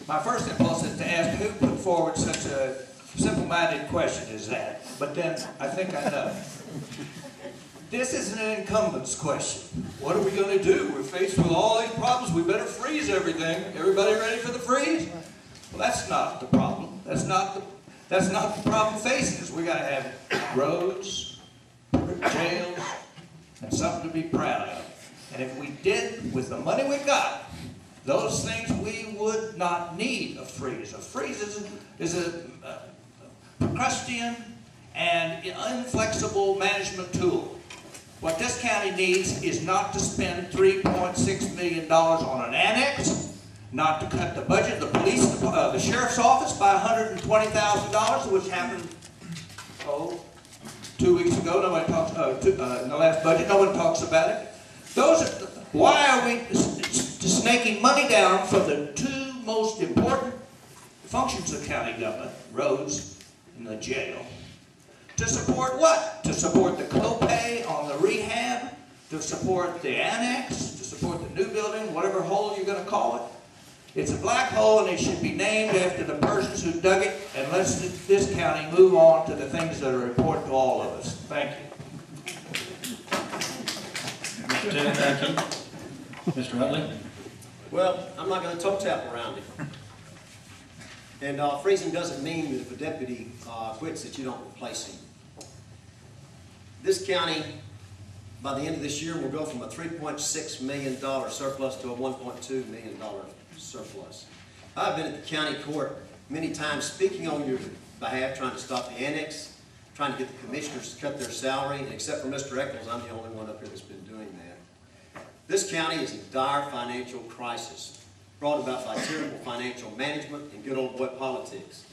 My first impulse is to ask who put forward such a simple-minded question as that, but then I think I know. This isn't an incumbent's question. What are we going to do? We're faced with all these problems. We better freeze everything. Everybody ready for the freeze? Well, that's not the problem. That's not the problem facing us. We got to have roads, jails, and something to be proud of. And if we did with the money we got, those things, we would not need a freeze. A freeze is a Procrustean and inflexible management tool. What this county needs is not to spend $3.6 million on an annex, not to cut the budget of the police, the sheriff's office by $120,000, which happened, 2 weeks ago. Nobody talks, in the last budget, no one talks about it. Why are we snaking money down from the two most important functions of county government, roads and the jail, to support what? To support the copay on the rehab, to support the annex, to support the new building, whatever hole you're going to call it. It's a black hole, and it should be named after the persons who dug it, and let's this county move on to the things that are important to all of us. Thank you. Mr. Taylor, thank you. Mr. Utley? Well, I'm not going to toe tap around it. And freezing doesn't mean that if a deputy quits that you don't replace him. This county, by the end of this year, will go from a $3.6 million surplus to a $1.2 million surplus. I've been at the county court many times speaking on your behalf, trying to stop the annex, trying to get the commissioners to cut their salary, and except for Mr. Eccles, I'm the only one up here that's been doing that. This county is in dire financial crisis, brought about by terrible financial management and good old boy politics.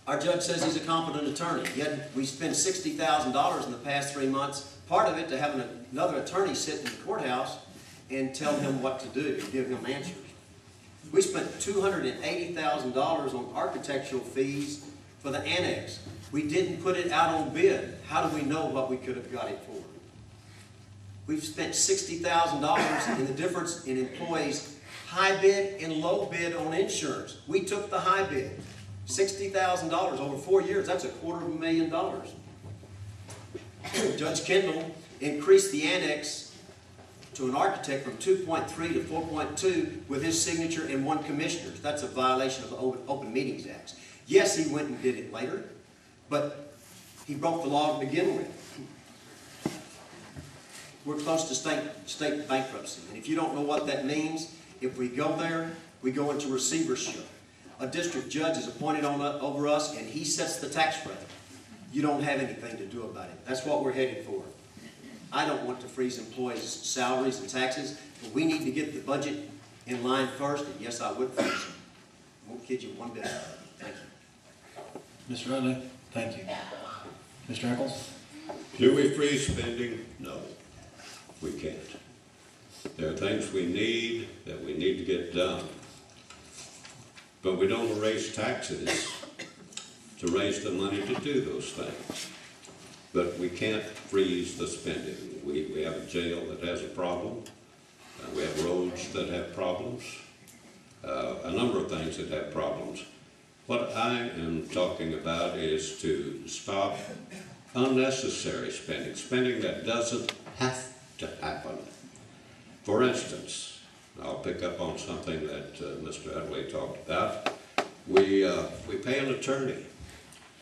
Our judge says he's a competent attorney, yet we spent $60,000 in the past 3 months, part of it to have another attorney sit in the courthouse and tell him what to do, and give him answers. We spent $280,000 on architectural fees for the annex. We didn't put it out on bid. How do we know what we could have got it for? We've spent $60,000 in the difference in employees' high bid and low bid on insurance. We took the high bid. $60,000 over 4 years, that's $250,000. Judge Kendall increased the annex to an architect from 2.3 to 4.2 with his signature and one commissioner's. That's a violation of the Open Meetings Act. Yes, he went and did it later, but he broke the law to begin with. We're close to state bankruptcy. And if you don't know what that means, if we go there, we go into receivership. A district judge is appointed over us, and he sets the tax rate. You don't have anything to do about it. That's what we're headed for. I don't want to freeze employees' salaries and taxes, but we need to get the budget in line first, and yes, I would freeze them. I won't kid you one bit. Thank you. Mr. Utley, thank you. Mr. Eccles? Do we freeze spending? No, we can't. There are things we need to get done. But we don't raise taxes to raise the money to do those things. But we can't freeze the spending. We have a jail that has a problem. We have roads that have problems. A number of things that have problems. What I am talking about is to stop unnecessary spending, spending that doesn't have to happen. For instance, I'll pick up on something that Mr. Utley talked about. We pay an attorney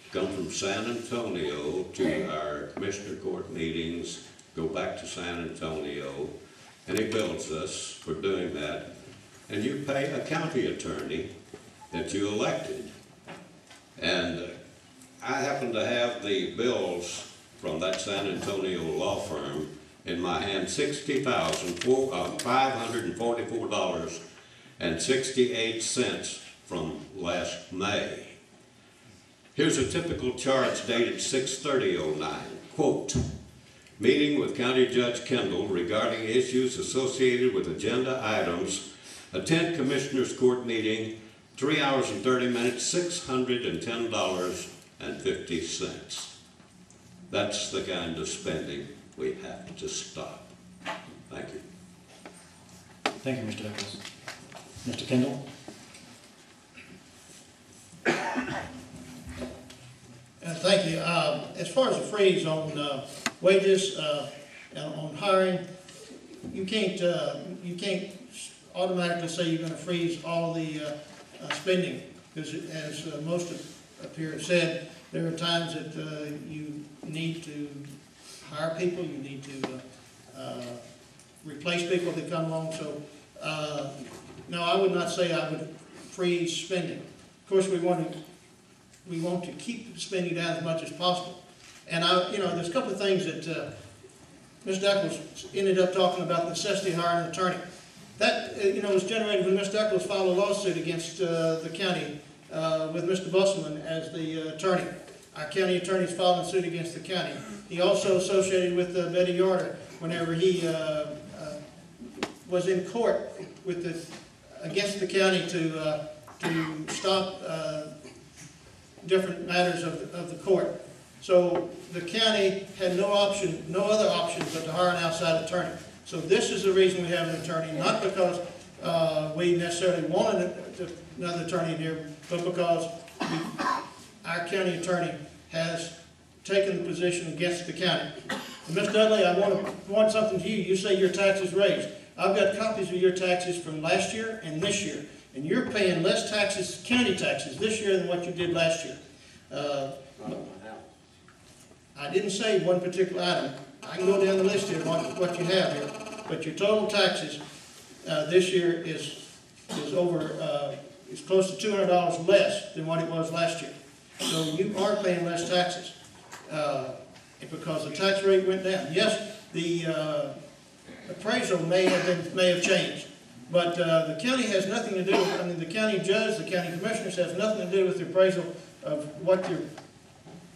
to come from San Antonio to our commissioner court meetings, go back to San Antonio, and he bills us for doing that. And you pay a county attorney that you elected. And I happen to have the bills from that San Antonio law firm in my hand, $544.68 from last May. Here's a typical charge dated 6/30/09. Quote, meeting with County Judge Kendall regarding issues associated with agenda items, attend Commissioners Court meeting, 3 hours and 30 minutes, $610.50. That's the kind of spending we have to stop. Thank you. Thank you, Mr. Eccles. Mr. Kendall? Thank you. As far as the freeze on wages and on hiring, you can't automatically say you're going to freeze all the spending, because as most up here have said, there are times that you need to hire people, you need to replace people that come along. So no, I would not say I would freeze spending. Of course, we want to keep spending down as much as possible. And there's a couple of things that Mr. Eccles ended up talking about, the necessity of hiring an attorney. That was generated when Mr. Eccles filed a lawsuit against the county with Mr. Busselman as the attorney. Our county attorneys filed a suit against the county. He also associated with Betty Yarder whenever he was in court against the county to stop different matters of the court. So the county had no other option but to hire an outside attorney. So this is the reason we have an attorney, not because we necessarily wanted another attorney in here, but because our county attorney has taken the position against the county. And Ms. Dudley, I want something to you. You say your taxes raised. I've got copies of your taxes from last year and this year. And you're paying less taxes, county taxes, this year than what you did last year. I didn't say one particular item. I can go down the list here, what you have here. But your total taxes this year is close to $200 less than what it was last year. So you are paying less taxes because the tax rate went down. Yes, the appraisal may have changed. But the county has nothing to do with, the county judge, the county commissioners has nothing to do with the appraisal of what your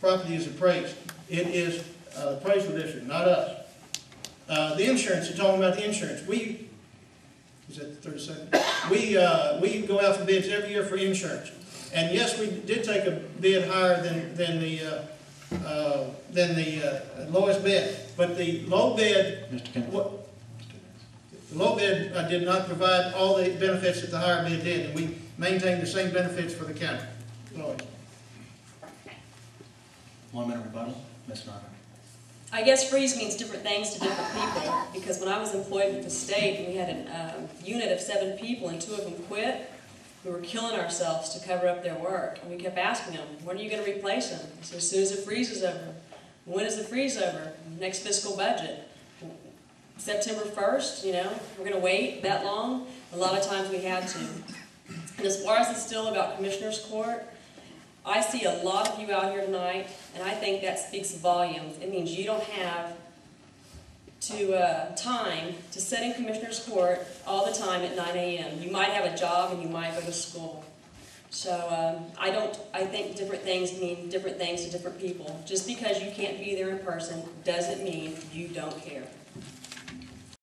property is appraised. It is the appraisal district, not us. The insurance, you're talking about the insurance. Is that the 30 seconds? We go out for bids every year for insurance. And yes, we did take a bid higher than the lowest bid. But the low bid, Mr. Kendall? The low bid did not provide all the benefits that the higher bid did, and we maintained the same benefits for the county. Lloyd. 1 minute rebuttal, Ms. Snyder. I guess freeze means different things to different people, because when I was employed with the state and we had a unit of 7 people and 2 of them quit, we were killing ourselves to cover up their work. And we kept asking them, when are you going to replace them? I said, as soon as the freeze is over. When is the freeze over? Next fiscal budget. September 1st, we're going to wait that long? A lot of times we had to. And as far as it's still about Commissioner's Court, I see a lot of you out here tonight, and I think that speaks volumes. It means you don't have time to sit in Commissioner's Court all the time at 9 a.m. You might have a job and you might go to school. So I think different things mean different things to different people. Just because you can't be there in person doesn't mean you don't care.